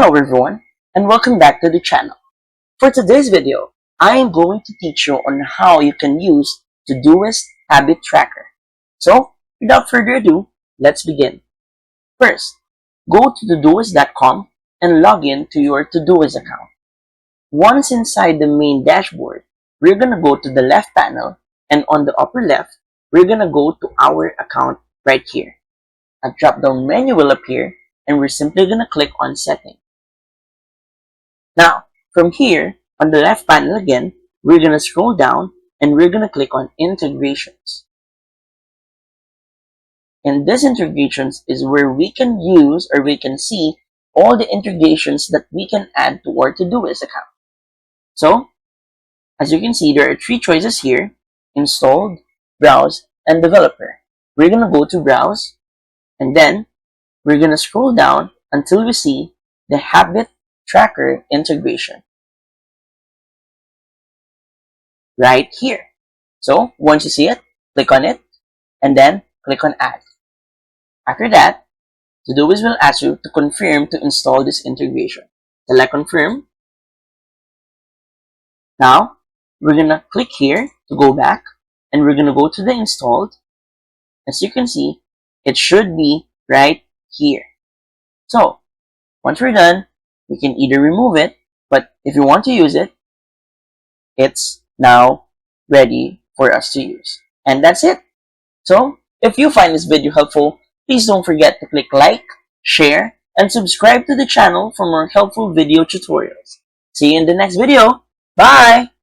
Hello everyone, and welcome back to the channel. For today's video, I am going to teach you on how you can use Todoist Habit Tracker. So, without further ado, let's begin. First, go to Todoist.com and log in to your Todoist account. Once inside the main dashboard, we're going to go to the left panel, and on the upper left, we're going to go to our account right here. A drop-down menu will appear, and we're simply going to click on Settings. Now, from here, on the left panel again, we're going to scroll down and we're going to click on Integrations. And this integrations is where we can use or we can see all the integrations that we can add to our Todoist account. So, as you can see, there are three choices here: Installed, Browse, and Developer. We're going to go to Browse, and then we're going to scroll down until we see the Habit Tracker integration right here. So once you see it, click on it and then click on Add. After that, Todoist will ask you to confirm to install this integration. Select Confirm. Now we're gonna click here to go back, and we're gonna go to the Installed. As you can see, it should be right here. So once we're done, we can either remove it, but if you want to use it, it's now ready for us to use. And that's it. So if you find this video helpful, please don't forget to click like, share, and subscribe to the channel for more helpful video tutorials. See you in the next video. Bye!